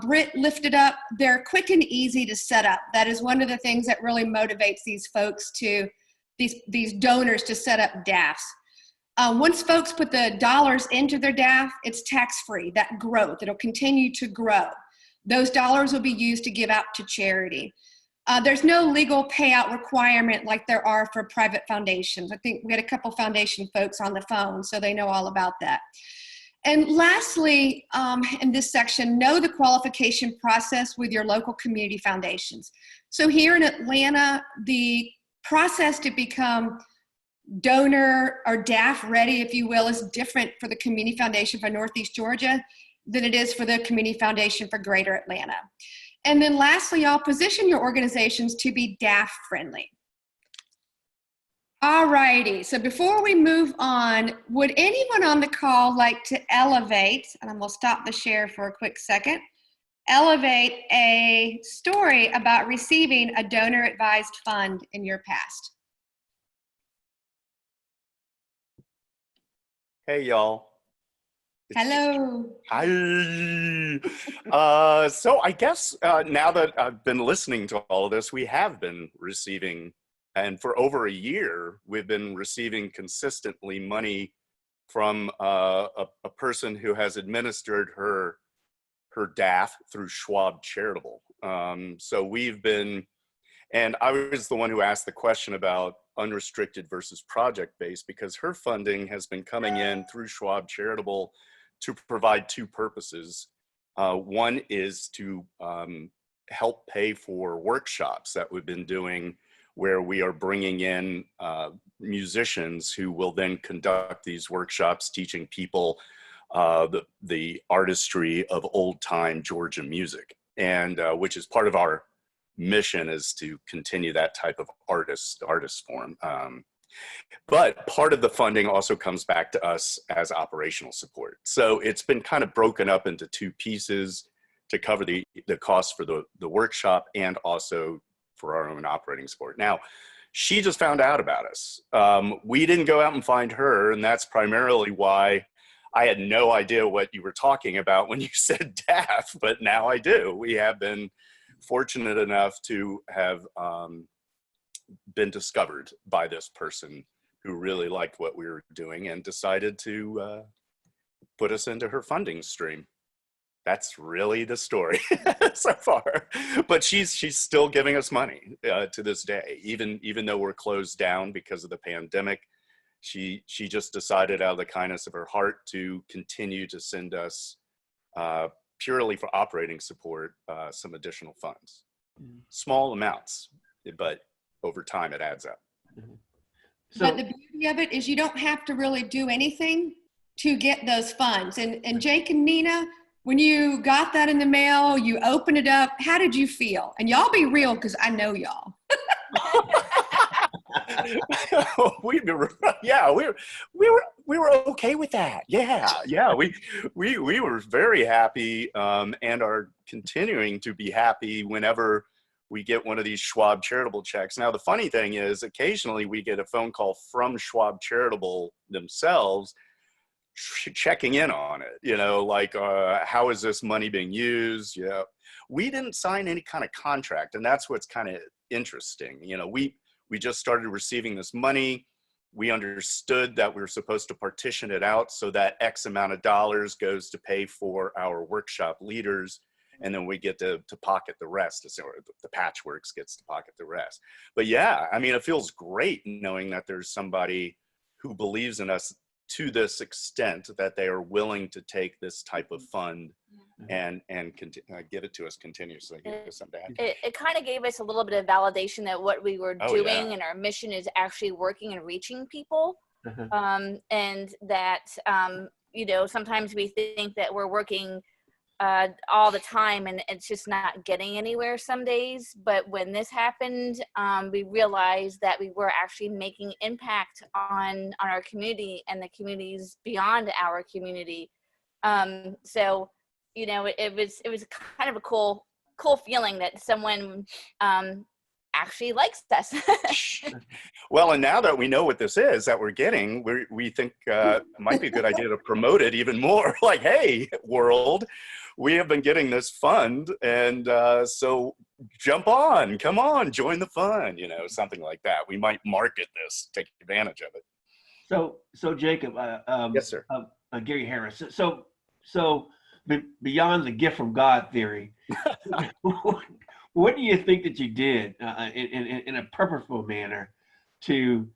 Britt lifted up, they're quick and easy to set up. That is one of the things that really motivates these folks to, these donors to set up DAFs. Once folks put the dollars into their DAF, it's tax-free, that growth, it'll continue to grow. Those dollars will be used to give out to charity. There's no legal payout requirement like there are for private foundations. I think we had a couple foundation folks on the phone, so they know all about that. And lastly, in this section, know the qualification process with your local community foundations. So here in Atlanta, the process to become donor or DAF ready, if you will, is different for the Community Foundation for Northeast Georgia than it is for the Community Foundation for Greater Atlanta. And then lastly, y'all, position your organizations to be DAF friendly. All righty, so before we move on, would anyone on the call like to elevate, and I'm gonna stop the share for a quick second, elevate a story about receiving a donor-advised fund in your past. Hey, y'all. Hello. Hi. So I guess now that I've been listening to all of this, we have been receiving, and for over a year, we've been receiving consistently money from a person who has administered her DAF through Schwab Charitable. So we've been, and I was the one who asked the question about unrestricted versus project-based, because her funding has been coming in through Schwab Charitable to provide two purposes. One is to help pay for workshops that we've been doing, where we are bringing in musicians who will then conduct these workshops, teaching people the artistry of old-time Georgia music, and which is part of our mission, is to continue that type of artist form. But part of the funding also comes back to us as operational support. So it's been kind of broken up into two pieces to cover the cost for the workshop and also for our own operating support. Now, she just found out about us. We didn't go out and find her, and that's primarily why I had no idea what you were talking about when you said DAF, but now I do. We have been fortunate enough to have been discovered by this person who really liked what we were doing and decided to put us into her funding stream. That's really the story so far. But she's still giving us money to this day, even though we're closed down because of the pandemic. She just decided out of the kindness of her heart to continue to send us purely for operating support some additional funds. Small amounts, but over time it adds up. But the beauty of it is you don't have to really do anything to get those funds. And Jake and Nina, when you got that in the mail, you opened it up, how did you feel? And y'all be real, because I know y'all. we were okay with that. Yeah. We were very happy, and are continuing to be happy whenever we get one of these Schwab Charitable checks. Now, the funny thing is, occasionally we get a phone call from Schwab Charitable themselves checking in on it, like, how is this money being used? Yeah, we didn't sign any kind of contract, and that's what's kind of interesting. We just started receiving this money. We understood that we were supposed to partition it out so that X amount of dollars goes to pay for our workshop leaders, and then we get to pocket the rest, or the Patchworks gets to pocket the rest. But yeah, I mean, it feels great knowing that there's somebody who believes in us to this extent that they are willing to take this type of fund and give it to us continuously. It kind of gave us a little bit of validation that what we were doing and our mission is actually working and reaching people. And that, sometimes we think that we're working all the time and it's just not getting anywhere some days. But when this happened, we realized that we were actually making impact on our community and the communities beyond our community. So, it was kind of a cool feeling that someone actually likes us. Well, and now that we know what this is that we're getting, we think it might be a good idea to promote it even more. Like, hey, world, we have been getting this fund, and so jump on, come on, join the fun, something like that. We might market this, take advantage of it. So Jacob, yes, sir. Gary Harris. So beyond the gift from God theory, what do you think that you did in a purposeful manner to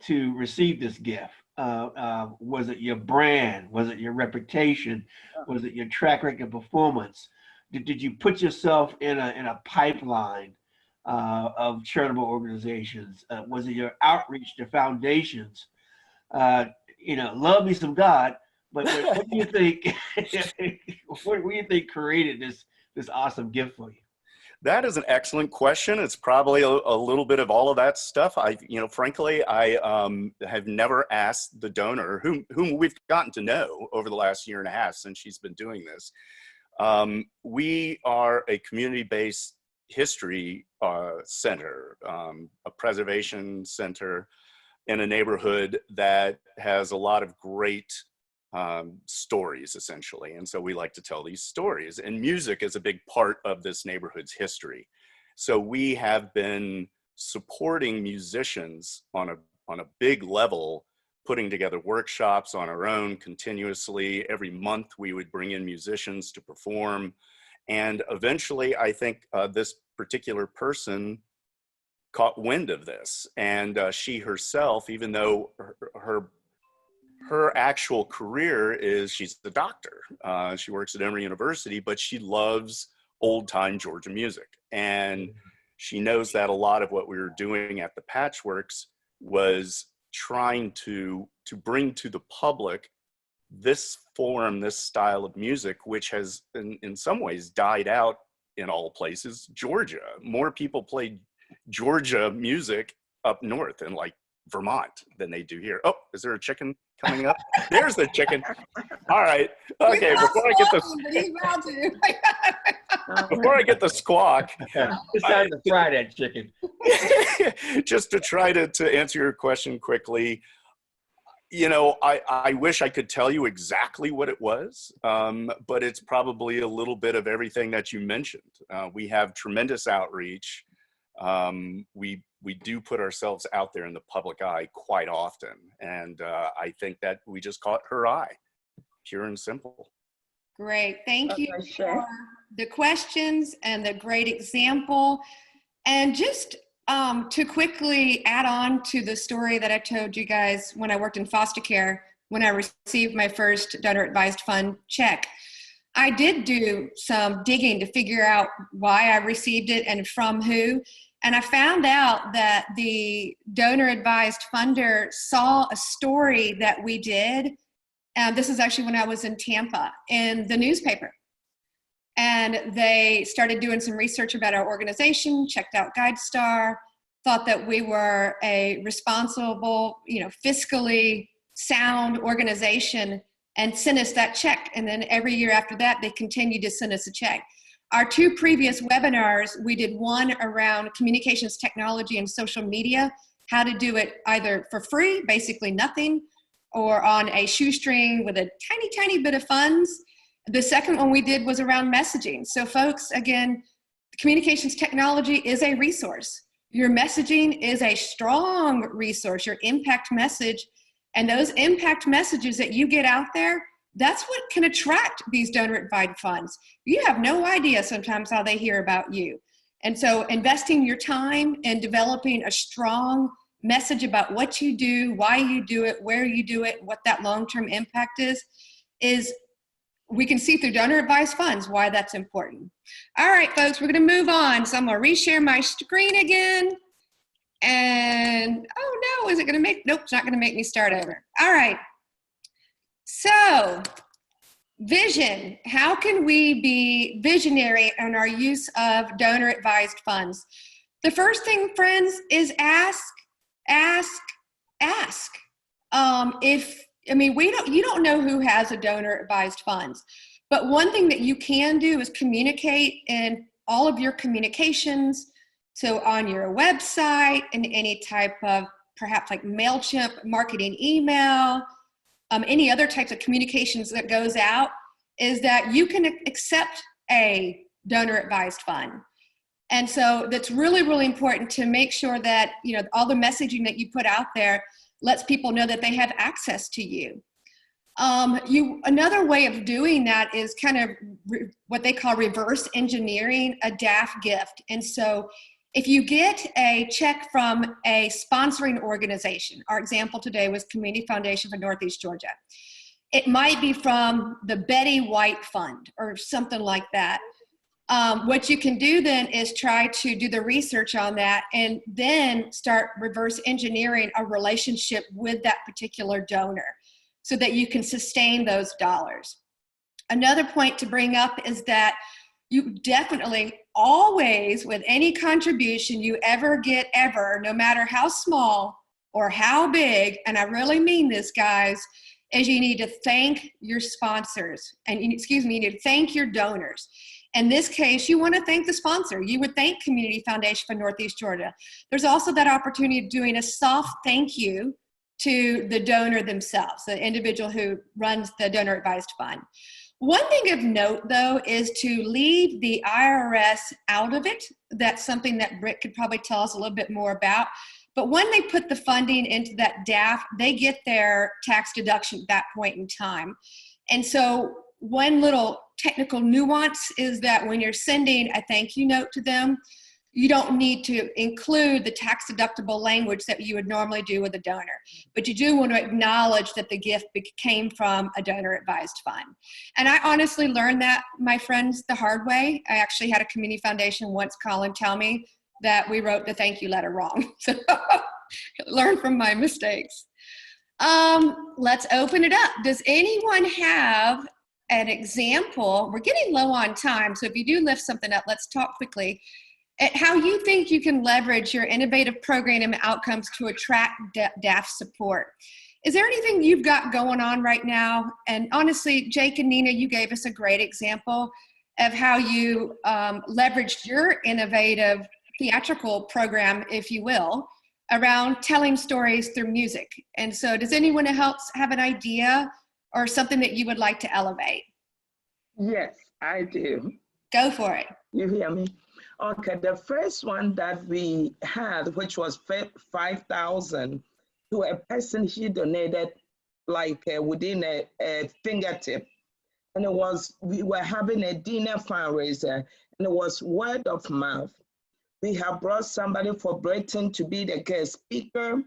receive this gift? Was it your brand? Was it your reputation? Was it your track record performance? Did you put yourself in a pipeline of charitable organizations? Was it your outreach to foundations? Love me some God, but what do you think? What do you think created this awesome gift for you? That is an excellent question. It's probably a little bit of all of that stuff. Frankly, I have never asked the donor, whom we've gotten to know over the last year and a half since she's been doing this. We are a community-based history center, a preservation center in a neighborhood that has a lot of great stories, essentially. And so we like to tell these stories, and music is a big part of this neighborhood's history. So we have been supporting musicians on a big level, putting together workshops on our own continuously. Every month we would bring in musicians to perform. And eventually I think this particular person caught wind of this, and she herself, even though her actual career is, she's a doctor. She works at Emory University, but she loves old time Georgia music. And she knows that a lot of what we were doing at the Patchworks was trying to bring to the public this form, this style of music, which has in some ways died out in all places. Georgia, more people play Georgia music up north in like Vermont than they do here. Oh, is there a chicken coming up? There's the chicken. All right. Okay, before I get the squawk. It's time to fry that chicken. Just to try to answer your question quickly, you know, I wish I could tell you exactly what it was, but it's probably a little bit of everything that you mentioned. We have tremendous outreach. We do put ourselves out there in the public eye quite often. And I think that we just caught her eye, pure and simple. Great. Thank you for the questions and the great example. And just to quickly add on to the story that I told you guys when I worked in foster care, when I received my first donor advised fund check, I did do some digging to figure out why I received it and from who. And I found out that the donor advised funder saw a story that we did. And this is actually when I was in Tampa, in the newspaper. And they started doing some research about our organization, checked out GuideStar, thought that we were a responsible, fiscally sound organization, and sent us that check. And then every year after that, they continued to send us a check. Our two previous webinars, we did one around communications technology and social media, how to do it either for free, basically nothing, or on a shoestring with a tiny, tiny bit of funds. The second one we did was around messaging. So folks, again, communications technology is a resource. Your messaging is a strong resource, your impact message. And those impact messages that you get out there, that's what can attract these donor advised funds. You have no idea sometimes how they hear about you. And so investing your time in developing a strong message about what you do, why you do it, where you do it, what that long-term impact is we can see through donor advised funds why that's important. All right, folks, we're gonna move on. So I'm gonna reshare my screen again. And, oh no, is it gonna make, nope, it's not gonna make me start over. All right, so vision, how can we be visionary in our use of donor advised funds? The first thing, friends, is ask. You don't know who has a donor advised funds, but one thing that you can do is communicate in all of your communications. So on your website and any type of perhaps like MailChimp marketing email, any other types of communications that goes out, is that you can accept a donor advised fund. And so that's really, really important to make sure that, all the messaging that you put out there lets people know that they have access to you. Another way of doing that is kind of what they call reverse engineering a DAF gift. And so if you get a check from a sponsoring organization, our example today was Community Foundation for Northeast Georgia. It might be from the Betty White Fund or something like that. What you can do then is try to do the research on that and then start reverse engineering a relationship with that particular donor so that you can sustain those dollars. Another point to bring up is that you definitely always, with any contribution you ever get ever, no matter how small or how big, and I really mean this, guys, is you need to thank your sponsors, and you need to thank your donors. In this case, you want to thank the sponsor. You would thank Community Foundation for Northeast Georgia. There's also that opportunity of doing a soft thank you to the donor themselves, the individual who runs the donor advised fund. One thing of note, though, is to leave the IRS out of it. That's something that Britt could probably tell us a little bit more about. But when they put the funding into that DAF, they get their tax deduction at that point in time. And so one little technical nuance is that when you're sending a thank you note to them, you don't need to include the tax deductible language that you would normally do with a donor, but you do want to acknowledge that the gift came from a donor advised fund. And I honestly learned that, my friends, the hard way. I actually had a community foundation once call and tell me that we wrote the thank you letter wrong. So learn from my mistakes. Let's open it up. Does anyone have an example? We're getting low on time, so if you do lift something up, let's talk quickly at how you think you can leverage your innovative program and outcomes to attract DAF support. Is there anything you've got going on right now? And honestly, Jake and Nina, you gave us a great example of how you leveraged your innovative theatrical program, if you will, around telling stories through music. And so does anyone else have an idea or something that you would like to elevate? Yes, I do. Go for it. You hear me? Okay, the first one that we had, which was 5,000 to a person, he donated like within a fingertip. And we were having a dinner fundraiser, and it was word of mouth. We have brought somebody for Britain to be the guest speaker,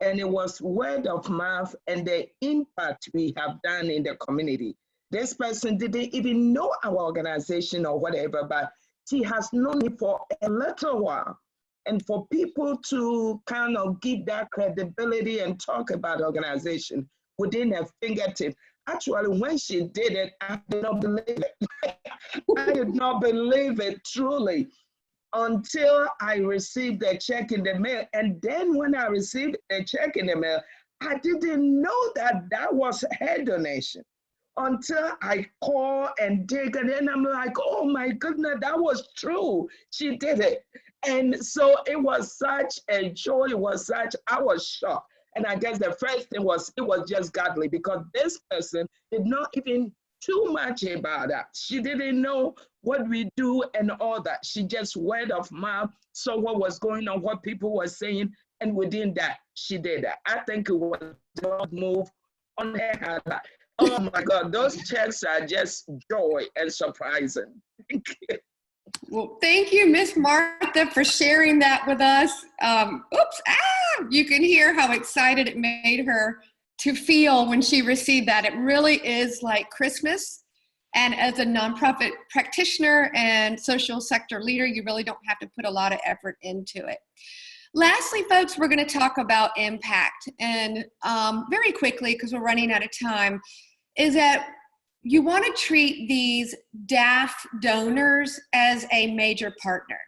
and it was word of mouth and the impact we have done in the community. This person didn't even know our organization or whatever, but she has known it for a little while. And for people to kind of give that credibility and talk about organization within a fingertip. Actually, when she did it, I did not believe it. I did not believe it truly until I received a check in the mail. And then when I received a check in the mail, I didn't know that that was her donation until I call and dig, and then I'm like, oh my goodness, that was true. She did it. And so it was such a joy. I was shocked. And I guess the first thing was, it was just godly, because this person did not even too much about that. She didn't know what we do and all that. She just word of mouth, saw what was going on, what people were saying, and within that, she did that. I think it was a move on her heart. Oh my God, those checks are just joy and surprising. Thank you. Well, thank you, Miss Martha, for sharing that with us. You can hear how excited it made her to feel when she received that. It really is like Christmas. And as a nonprofit practitioner and social sector leader, you really don't have to put a lot of effort into it. Lastly, folks, we're going to talk about impact. And very quickly, because we're running out of time, is that you want to treat these DAF donors as a major partner.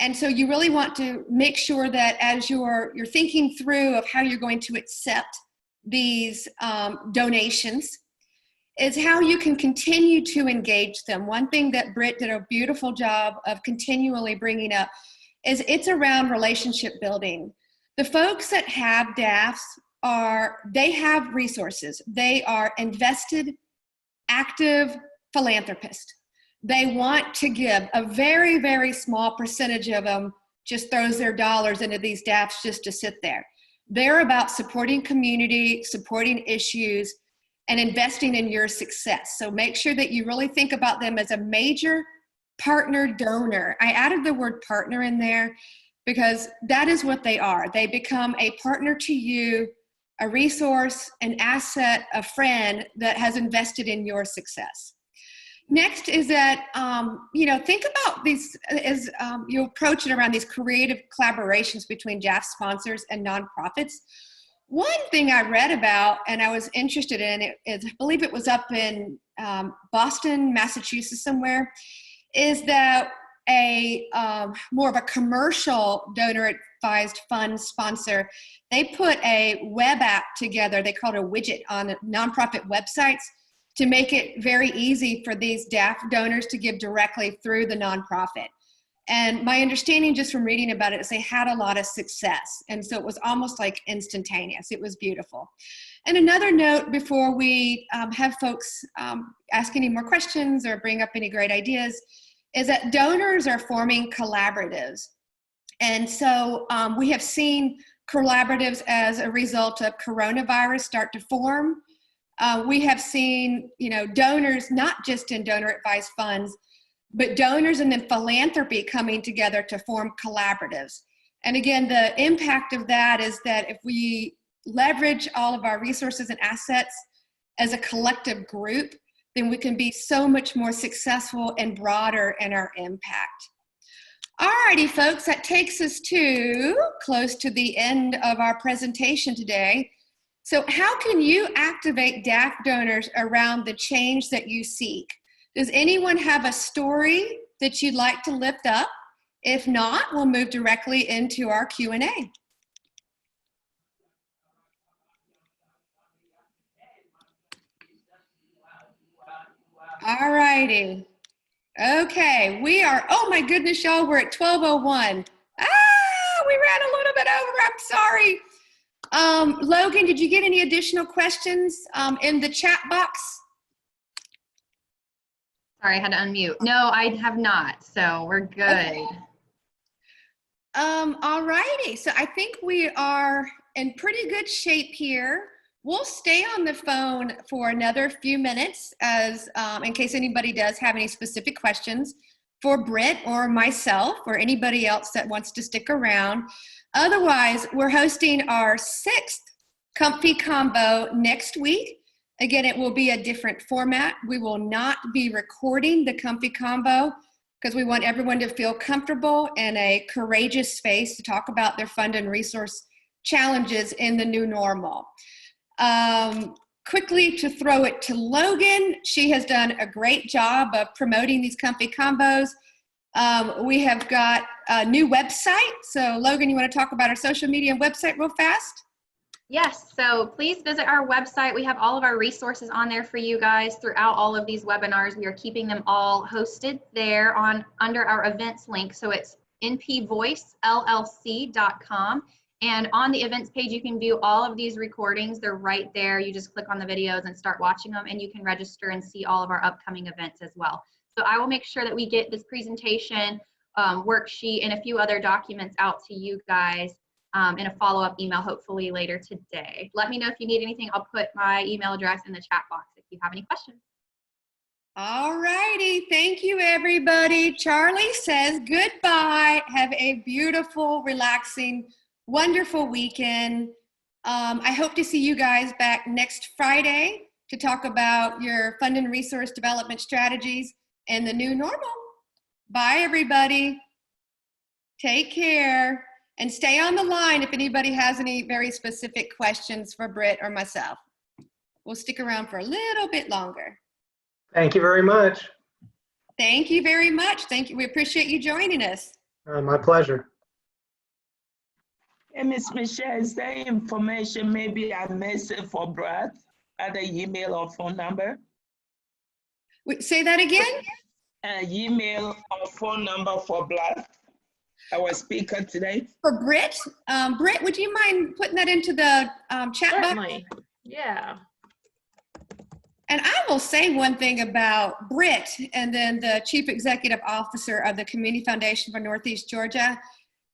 And so you really want to make sure that as you're thinking through of how you're going to accept these donations, is how you can continue to engage them. One thing that Britt did a beautiful job of continually bringing up is it's around relationship building. The folks that have DAFs they have resources. They are invested, active philanthropists. They want to give. A very, very small percentage of them just throws their dollars into these DAFs just to sit there. They're about supporting community, supporting issues, and investing in your success. So make sure that you really think about them as a major partner donor. I added the word partner in there because that is what they are. They become a partner to you, a resource, an asset, a friend that has invested in your success. Next is that, think about these as you approach it around these creative collaborations between DAF sponsors and nonprofits. One thing I read about and I was interested in, I believe it was up in Boston, Massachusetts somewhere, is that more of a commercial donor advised fund sponsor. They put a web app together. They call it a widget on nonprofit websites to make it very easy for these DAF donors to give directly through the nonprofit. And my understanding just from reading about it is they had a lot of success. And so it was almost like instantaneous. It was beautiful. And another note before we have folks ask any more questions or bring up any great ideas is that donors are forming collaboratives. And so we have seen collaboratives as a result of coronavirus start to form. We have seen, donors, not just in donor advised funds, but donors and then philanthropy coming together to form collaboratives. And again, the impact of that is that if we leverage all of our resources and assets as a collective group, then we can be so much more successful and broader in our impact. Alrighty, folks, that takes us to close to the end of our presentation today. So how can you activate DAF donors around the change that you seek? Does anyone have a story that you'd like to lift up? If not, we'll move directly into our Q&A. All righty. Okay, we are, oh my goodness, y'all, we're at 12:01. We ran a little bit over, I'm sorry. Logan, did you get any additional questions in the chat box? Sorry, I had to unmute. No, I have not, so we're good. Okay. All righty, so I think we are in pretty good shape here. We'll stay on the phone for another few minutes as in case anybody does have any specific questions for Britt or myself or anybody else that wants to stick around. Otherwise, we're hosting our 6th Comfy Combo next week. Again, it will be a different format. We will not be recording the Comfy Combo because we want everyone to feel comfortable in a courageous space to talk about their fund and resource challenges in the new normal. Quickly to throw it to Logan. She has done a great job of promoting these Comfy Combos. We have got a new website. So Logan, you want to talk about our social media and website real fast? Yes, so please visit our website. We have all of our resources on there for you guys throughout all of these webinars. We are keeping them all hosted there under our events link. So it's npvoicellc.com. And on the events page, you can view all of these recordings. They're right there. You just click on the videos and start watching them, and you can register and see all of our upcoming events as well. So I will make sure that we get this presentation, worksheet, and a few other documents out to you guys in a follow-up email, hopefully later today. Let me know if you need anything. I'll put my email address in the chat box if you have any questions. All righty. Thank you, everybody. Charlie says goodbye. Have a beautiful, relaxing, wonderful weekend. I hope to see you guys back next Friday to talk about your fund and resource development strategies and the new normal. Bye, everybody. Take care and stay on the line if anybody has any very specific questions for Britt or myself. We'll stick around for a little bit longer. Thank you very much. Thank you very much. Thank you. We appreciate you joining us. My pleasure. Hey, Ms. Michelle, is there information maybe I missed it for Brad? Either email or phone number? Wait, say that again? Email or phone number for Brad, our speaker today. For Britt? Britt, would you mind putting that into the chat Certainly. box? Yeah. And I will say one thing about Britt and then the Chief Executive Officer of the Community Foundation for Northeast Georgia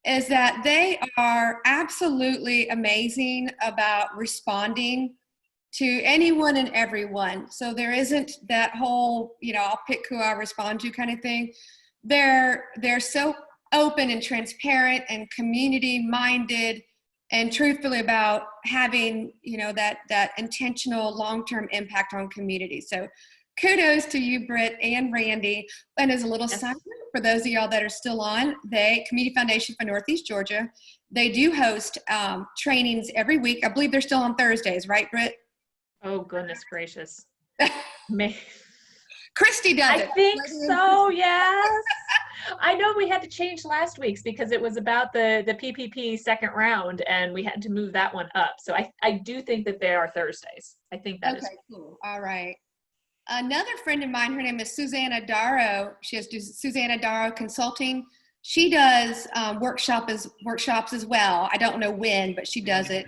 is that they are absolutely amazing about responding to anyone and everyone. So there isn't that whole, I'll pick who I respond to kind of thing. They're so open and transparent and community minded and truthfully about having, that intentional long-term impact on community. So kudos to you, Britt and Randy. And as a little side note, for those of y'all that are still on, Community Foundation for Northeast Georgia, they do host trainings every week. I believe they're still on Thursdays, right, Britt? Oh, goodness gracious. Christy does it. I think so, yes. I know we had to change last week's because it was about the PPP second round, and we had to move that one up. So I do think that they are Thursdays. I think that is cool. All right. Another friend of mine, her name is Susanna Darrow. She has Susanna Darrow Consulting. She does workshops as well. I don't know when, but she does it.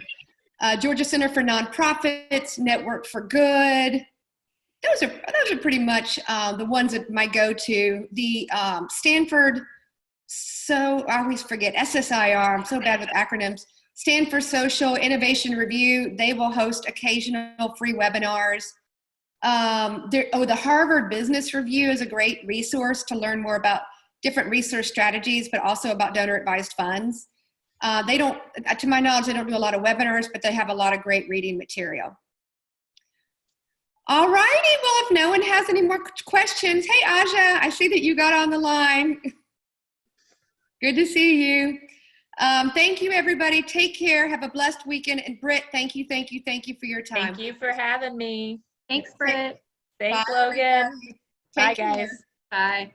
Georgia Center for Nonprofits, Network for Good. Those are pretty much the ones that might go to. The Stanford, so I always forget, SSIR, I'm so bad with acronyms. Stanford Social Innovation Review, they will host occasional free webinars. The Harvard Business Review is a great resource to learn more about different research strategies, but also about donor advised funds. They don't, to my knowledge, they don't do a lot of webinars, but they have a lot of great reading material. All righty, well, if no one has any more questions, hey, Aja, I see that you got on the line. Good to see you. Thank you, everybody. Take care. Have a blessed weekend. And Britt, thank you for your time. Thank you for having me. Thanks, Britt. Thanks, Bye. Logan. Bye, Take care. guys. Bye.